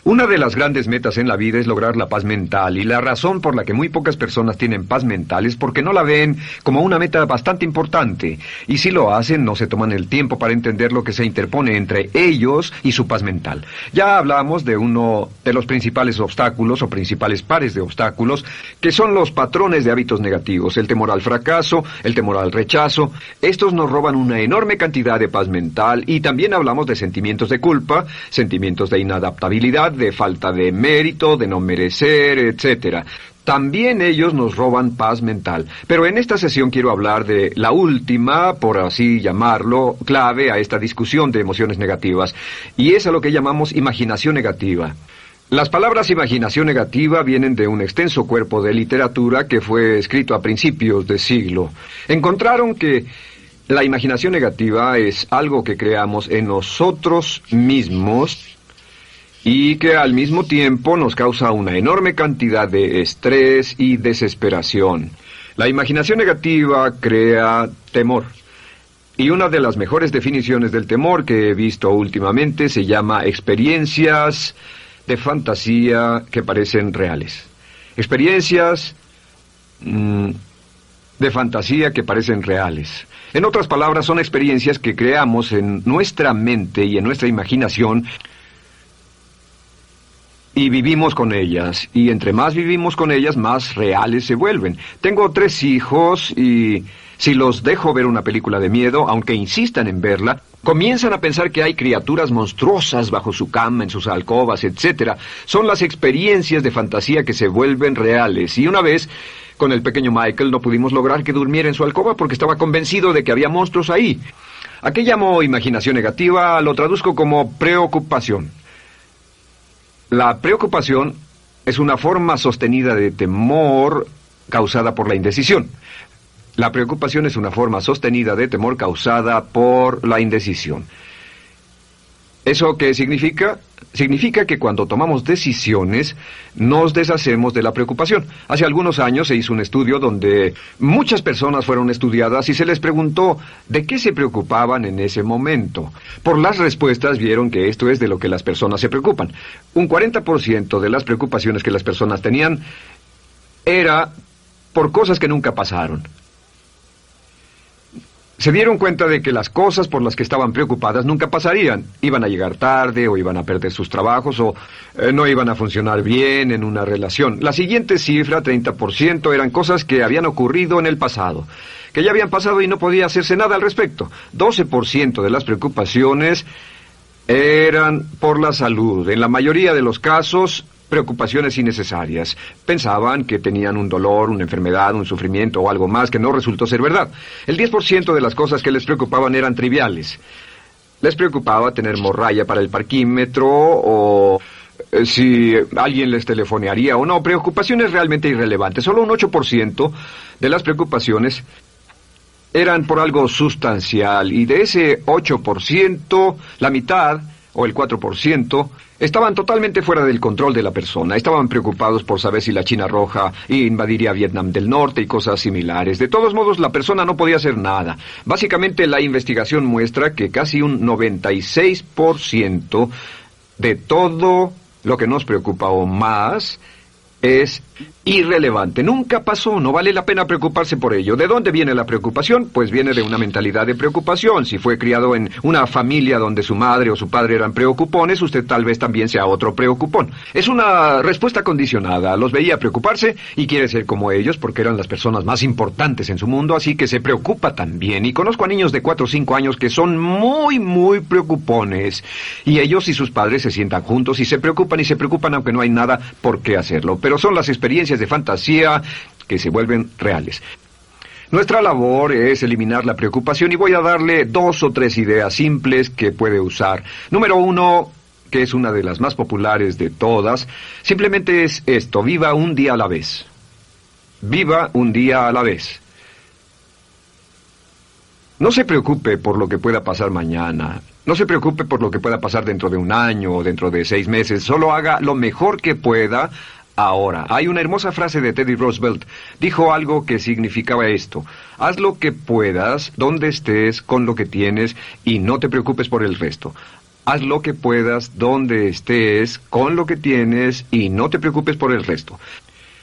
Una de las grandes metas en la vida es lograr la paz mental, y la razón por la que muy pocas personas tienen paz mental es porque no la ven como una meta bastante importante, y si lo hacen no se toman el tiempo para entender lo que se interpone entre ellos y su paz mental. Ya hablamos de uno de los principales obstáculos o principales pares de obstáculos, que son los patrones de hábitos negativos, el temor al fracaso, el temor al rechazo. Estos nos roban una enorme cantidad de paz mental, y también hablamos de sentimientos de culpa, sentimientos de inadaptabilidad, de falta de mérito, de no merecer, etcétera. También ellos nos roban paz mental. Pero en esta sesión quiero hablar de la última, por así llamarlo, clave a esta discusión de emociones negativas, y es a lo que llamamos imaginación negativa. Las palabras imaginación negativa vienen de un extenso cuerpo de literatura que fue escrito a principios de siglo. Encontraron que la imaginación negativa es algo que creamos en nosotros mismos y que al mismo tiempo nos causa una enorme cantidad de estrés y desesperación. La imaginación negativa crea temor. Y una de las mejores definiciones del temor que he visto últimamente se llama experiencias de fantasía que parecen reales. Experiencias de fantasía que parecen reales. En otras palabras, son experiencias que creamos en nuestra mente y en nuestra imaginación, y vivimos con ellas, y entre más vivimos con ellas, más reales se vuelven. Tengo 3 hijos, y si los dejo ver una película de miedo, aunque insistan en verla, comienzan a pensar que hay criaturas monstruosas bajo su cama, en sus alcobas, etc. Son las experiencias de fantasía que se vuelven reales. Y una vez, con el pequeño Michael, no pudimos lograr que durmiera en su alcoba porque estaba convencido de que había monstruos ahí. ¿A qué llamo imaginación negativa? Lo traduzco como preocupación. La preocupación es una forma sostenida de temor causada por la indecisión. La preocupación es una forma sostenida de temor causada por la indecisión. ¿Eso qué significa? Significa que cuando tomamos decisiones, nos deshacemos de la preocupación. Hace algunos años se hizo un estudio donde muchas personas fueron estudiadas y se les preguntó de qué se preocupaban en ese momento. Por las respuestas vieron que esto es de lo que las personas se preocupan. Un 40% de las preocupaciones que las personas tenían era por cosas que nunca pasaron. Se dieron cuenta de que las cosas por las que estaban preocupadas nunca pasarían. Iban a llegar tarde, o iban a perder sus trabajos, o no iban a funcionar bien en una relación. La siguiente cifra, 30%, eran cosas que habían ocurrido en el pasado, que ya habían pasado y no podía hacerse nada al respecto. 12% de las preocupaciones eran por la salud. En la mayoría de los casos, preocupaciones innecesarias. Pensaban que tenían un dolor, una enfermedad, un sufrimiento o algo más que no resultó ser verdad. El 10% de las cosas que les preocupaban eran triviales. Les preocupaba tener morralla para el parquímetro, o si alguien les telefonearía o no. Preocupaciones realmente irrelevantes. Solo un 8% de las preocupaciones eran por algo sustancial, y de ese 8%, la mitad, o el 4%, estaban totalmente fuera del control de la persona. Estaban preocupados por saber si la China Roja invadiría Vietnam del Norte y cosas similares. De todos modos, la persona no podía hacer nada. Básicamente, la investigación muestra que casi un 96% de todo lo que nos preocupa o más es irrelevante. Nunca pasó, no vale la pena preocuparse por ello. ¿De dónde viene la preocupación? Pues viene de una mentalidad de preocupación. Si fue criado en una familia donde su madre o su padre eran preocupones, usted tal vez también sea otro preocupón. Es una respuesta condicionada. Los veía preocuparse y quiere ser como ellos porque eran las personas más importantes en su mundo, así que se preocupa también. Y conozco a niños de 4 o 5 años que son muy preocupones. Y ellos y sus padres se sientan juntos y se preocupan aunque no hay nada por qué hacerlo. Pero son las experiencias de fantasía que se vuelven reales. Nuestra labor es eliminar la preocupación, y voy a darle 2 o 3 ideas simples que puede usar. Número 1, que es una de las más populares de todas, simplemente es esto: viva un día a la vez. Viva un día a la vez. No se preocupe por lo que pueda pasar mañana. No se preocupe por lo que pueda pasar dentro de un año o dentro de 6 meses. Solo haga lo mejor que pueda ahora. Hay una hermosa frase de Teddy Roosevelt. Dijo algo que significaba esto: haz lo que puedas, donde estés, con lo que tienes, y no te preocupes por el resto. Haz lo que puedas, donde estés, con lo que tienes y no te preocupes por el resto.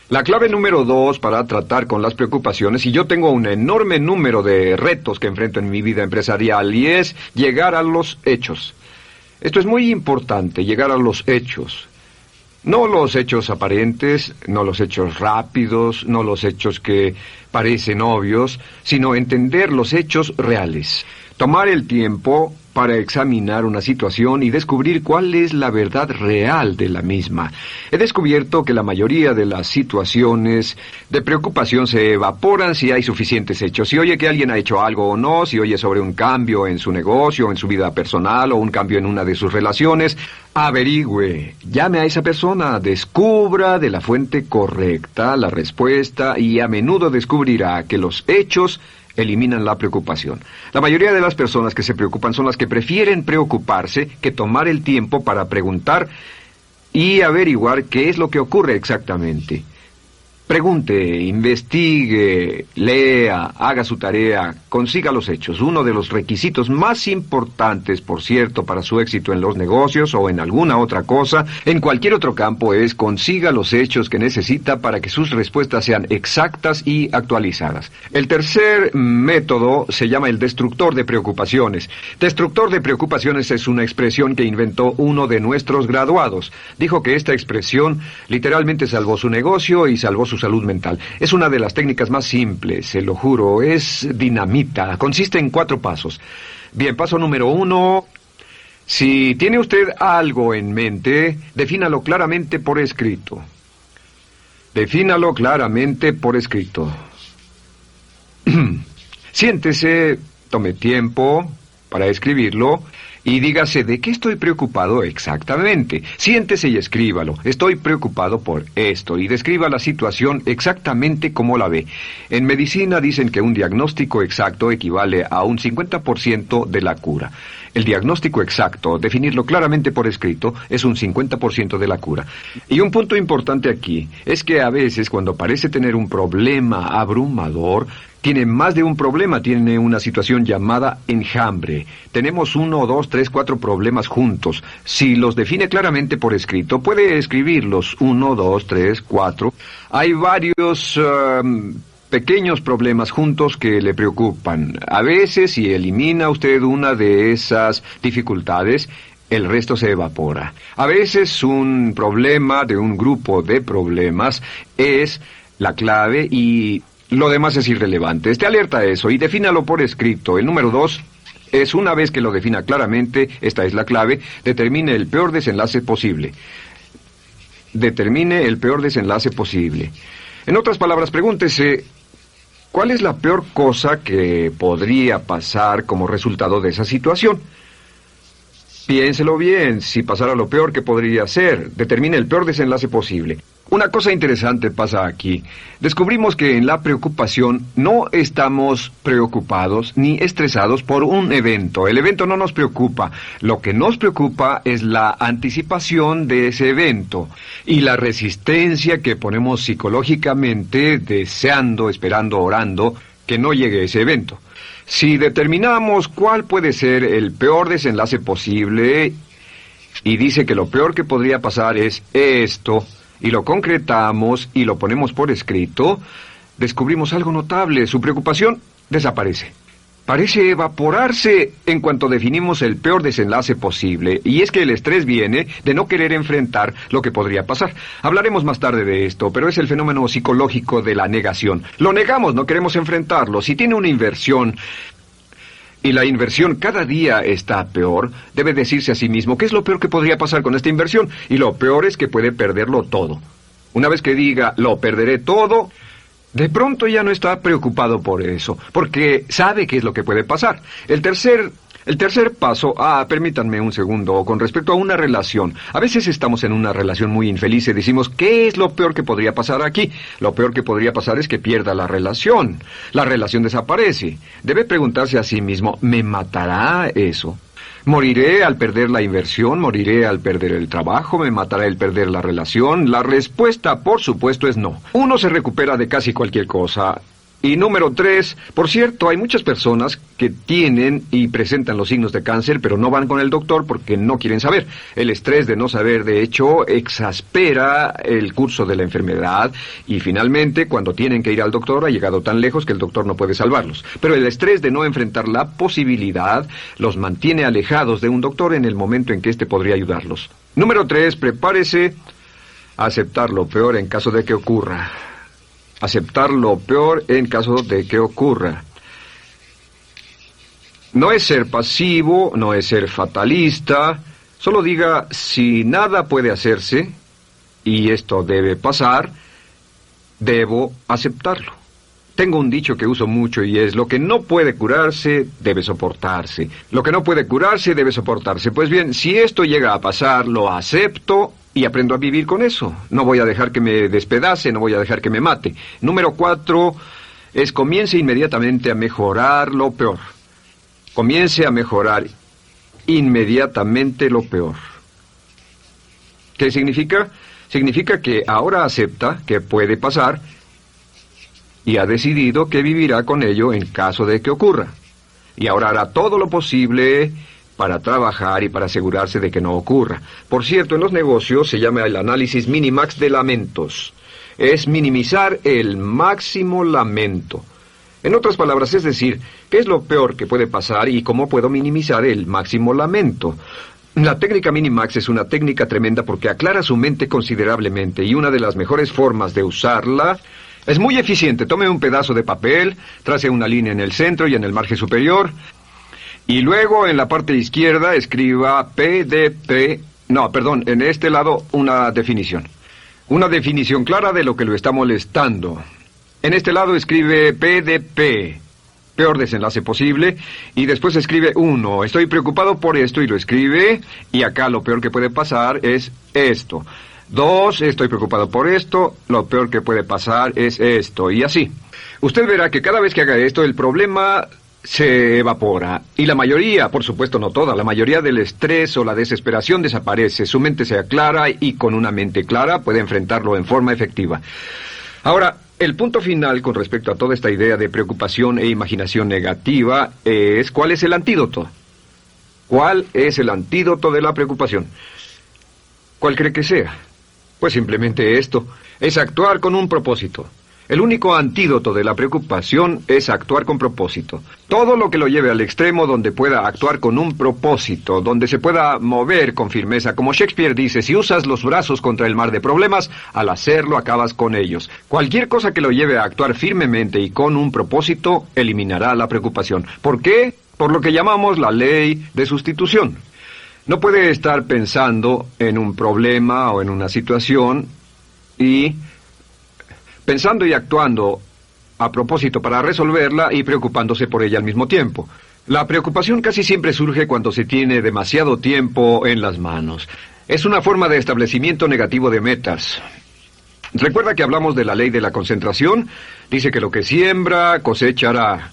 La clave número 2 para tratar con las preocupaciones, y yo tengo un enorme número de retos que enfrento en mi vida empresarial, y es llegar a los hechos. Esto es muy importante, llegar a los hechos. No los hechos aparentes, no los hechos rápidos, no los hechos que parecen obvios, sino entender los hechos reales. Tomar el tiempo para examinar una situación y descubrir cuál es la verdad real de la misma. He descubierto que la mayoría de las situaciones de preocupación se evaporan si hay suficientes hechos. Si oye que alguien ha hecho algo o no, si oye sobre un cambio en su negocio, en su vida personal o un cambio en una de sus relaciones, averigüe, llame a esa persona, descubra de la fuente correcta la respuesta y a menudo descubrirá que los hechos eliminan la preocupación. La mayoría de las personas que se preocupan son las que prefieren preocuparse que tomar el tiempo para preguntar y averiguar qué es lo que ocurre exactamente. Pregunte, investigue, lea, haga su tarea, consiga los hechos. Uno de los requisitos más importantes, por cierto, para su éxito en los negocios o en alguna otra cosa, en cualquier otro campo, es consiga los hechos que necesita para que sus respuestas sean exactas y actualizadas. El tercer método se llama el destructor de preocupaciones. Destructor de preocupaciones es una expresión que inventó uno de nuestros graduados. Dijo que esta expresión literalmente salvó su negocio y salvó su salud mental. Es una de las técnicas más simples, se lo juro, es dinamita. Consiste en 4 pasos. Bien, paso número 1. Si tiene usted algo en mente, defínalo claramente por escrito. Defínalo claramente por escrito. Siéntese, tome tiempo para escribirlo y dígase de qué estoy preocupado exactamente. Siéntese y escríbalo. Estoy preocupado por esto y describa la situación exactamente como la ve. En medicina dicen que un diagnóstico exacto equivale a un 50% de la cura. El diagnóstico exacto, definirlo claramente por escrito, es un 50% de la cura. Y un punto importante aquí es que a veces cuando parece tener un problema abrumador, tiene más de un problema, tiene una situación llamada enjambre. Tenemos 1, 2, 3, 4 problemas juntos. Si los define claramente por escrito, puede escribirlos 1, 2, 3, 4. Hay varios pequeños problemas juntos que le preocupan. A veces, si elimina usted una de esas dificultades, el resto se evapora. A veces un problema de un grupo de problemas es la clave y lo demás es irrelevante. Esté alerta a eso y defínalo por escrito. El número 2 es, una vez que lo defina claramente, esta es la clave, determine el peor desenlace posible. Determine el peor desenlace posible. En otras palabras, pregúntese, ¿cuál es la peor cosa que podría pasar como resultado de esa situación? Piénselo bien, si pasara lo peor que podría ser, determine el peor desenlace posible. Una cosa interesante pasa aquí. Descubrimos que en la preocupación no estamos preocupados ni estresados por un evento. El evento no nos preocupa. Lo que nos preocupa es la anticipación de ese evento y la resistencia que ponemos psicológicamente deseando, esperando, orando que no llegue ese evento. Si determinamos cuál puede ser el peor desenlace posible y dice que lo peor que podría pasar es esto, y lo concretamos y lo ponemos por escrito, descubrimos algo notable. Su preocupación desaparece. Parece evaporarse en cuanto definimos el peor desenlace posible, y es que el estrés viene de no querer enfrentar lo que podría pasar. Hablaremos más tarde de esto, pero es el fenómeno psicológico de la negación. Lo negamos, no queremos enfrentarlo. Si tiene una inversión y la inversión cada día está peor, debe decirse a sí mismo qué es lo peor que podría pasar con esta inversión, y lo peor es que puede perderlo todo. Una vez que diga, lo perderé todo, de pronto ya no está preocupado por eso, porque sabe qué es lo que puede pasar. El tercer paso, permítanme un segundo, con respecto a una relación. A veces estamos en una relación muy infeliz y decimos, ¿qué es lo peor que podría pasar aquí? Lo peor que podría pasar es que pierda la relación. La relación desaparece. Debe preguntarse a sí mismo, ¿me matará eso? ¿Moriré al perder la inversión? ¿Moriré al perder el trabajo? ¿Me matará el perder la relación? La respuesta, por supuesto, es no. Uno se recupera de casi cualquier cosa. Y número 3, por cierto, hay muchas personas que tienen y presentan los signos de cáncer, pero no van con el doctor porque no quieren saber. El estrés de no saber, de hecho, exaspera el curso de la enfermedad y finalmente, cuando tienen que ir al doctor, ha llegado tan lejos que el doctor no puede salvarlos. Pero el estrés de no enfrentar la posibilidad los mantiene alejados de un doctor en el momento en que éste podría ayudarlos. Número 3, prepárese a aceptar lo peor en caso de que ocurra. Aceptar lo peor en caso de que ocurra. No es ser pasivo, no es ser fatalista. Solo diga, si nada puede hacerse, y esto debe pasar, debo aceptarlo. Tengo un dicho que uso mucho y es, lo que no puede curarse, debe soportarse. Lo que no puede curarse, debe soportarse. Pues bien, si esto llega a pasar, lo acepto y aprendo a vivir con eso. No voy a dejar que me despedace, no voy a dejar que me mate. Número 4 es comience inmediatamente a mejorar lo peor. Comience a mejorar inmediatamente lo peor. ¿Qué significa? Significa que ahora acepta que puede pasar y ha decidido que vivirá con ello en caso de que ocurra. Y ahora hará todo lo posible para trabajar y para asegurarse de que no ocurra. Por cierto, en los negocios se llama el análisis minimax de lamentos. Es minimizar el máximo lamento. En otras palabras, es decir, ¿qué es lo peor que puede pasar y cómo puedo minimizar el máximo lamento? La técnica Minimax es una técnica tremenda porque aclara su mente considerablemente y una de las mejores formas de usarla es muy eficiente. Tome un pedazo de papel, trace una línea en el centro y en el margen superior y luego en la parte izquierda escriba en este lado una definición. Una definición clara de lo que lo está molestando. En este lado escribe PDP, peor desenlace posible, y después escribe 1, estoy preocupado por esto, y lo escribe, y acá lo peor que puede pasar es esto. 2, estoy preocupado por esto, lo peor que puede pasar es esto, y así. Usted verá que cada vez que haga esto, el problema se evapora, y la mayoría, por supuesto no toda, la mayoría del estrés o la desesperación desaparece, su mente se aclara, y con una mente clara puede enfrentarlo en forma efectiva. Ahora, el punto final con respecto a toda esta idea de preocupación e imaginación negativa es ¿cuál es el antídoto? ¿Cuál es el antídoto de la preocupación? ¿Cuál cree que sea? Pues simplemente esto, es actuar con un propósito. El único antídoto de la preocupación es actuar con propósito. Todo lo que lo lleve al extremo donde pueda actuar con un propósito, donde se pueda mover con firmeza. Como Shakespeare dice, si usas los brazos contra el mar de problemas, al hacerlo acabas con ellos. Cualquier cosa que lo lleve a actuar firmemente y con un propósito, eliminará la preocupación. ¿Por qué? Por lo que llamamos la ley de sustitución. No puede estar pensando en un problema o en una situación y pensando y actuando a propósito para resolverla y preocupándose por ella al mismo tiempo. La preocupación casi siempre surge cuando se tiene demasiado tiempo en las manos. Es una forma de establecimiento negativo de metas. ¿Recuerda que hablamos de la ley de la concentración? Dice que lo que siembra, cosechará.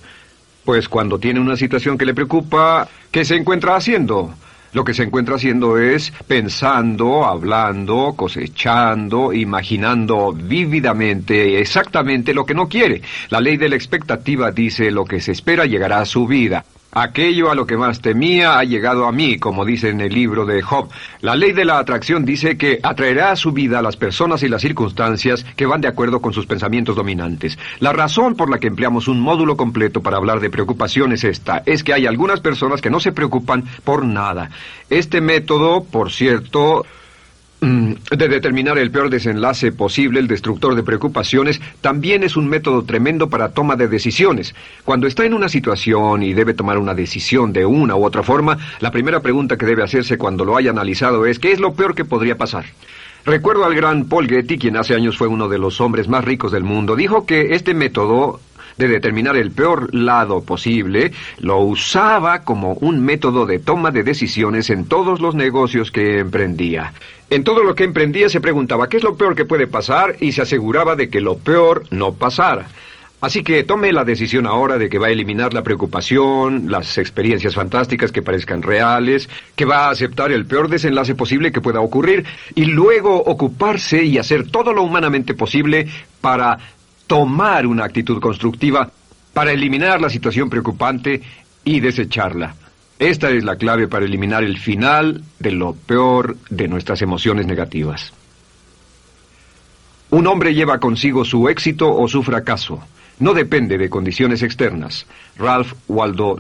Pues cuando tiene una situación que le preocupa, ¿qué se encuentra haciendo? Lo que se encuentra haciendo es pensando, hablando, cosechando, imaginando vívidamente exactamente lo que no quiere. La ley de la expectativa dice lo que se espera llegará a su vida. Aquello a lo que más temía ha llegado a mí, como dice en el libro de Job. La ley de la atracción dice que atraerá a su vida a las personas y las circunstancias que van de acuerdo con sus pensamientos dominantes. La razón por la que empleamos un módulo completo para hablar de preocupación es esta. Es que hay algunas personas que no se preocupan por nada. Este método, por cierto, de determinar el peor desenlace posible, el destructor de preocupaciones, también es un método tremendo para toma de decisiones. Cuando está en una situación y debe tomar una decisión de una u otra forma, la primera pregunta que debe hacerse cuando lo haya analizado es ¿qué es lo peor que podría pasar? Recuerdo al gran Paul Getty, quien hace años fue uno de los hombres más ricos del mundo, dijo que este método de determinar el peor lado posible, lo usaba como un método de toma de decisiones en todos los negocios que emprendía. En todo lo que emprendía se preguntaba ¿qué es lo peor que puede pasar? Y se aseguraba de que lo peor no pasara. Así que tome la decisión ahora de que va a eliminar la preocupación, las experiencias fantásticas que parezcan reales, que va a aceptar el peor desenlace posible que pueda ocurrir y luego ocuparse y hacer todo lo humanamente posible para tomar una actitud constructiva para eliminar la situación preocupante y desecharla. Esta es la clave para eliminar el final de lo peor de nuestras emociones negativas. Un hombre lleva consigo su éxito o su fracaso. No depende de condiciones externas. Ralph Waldo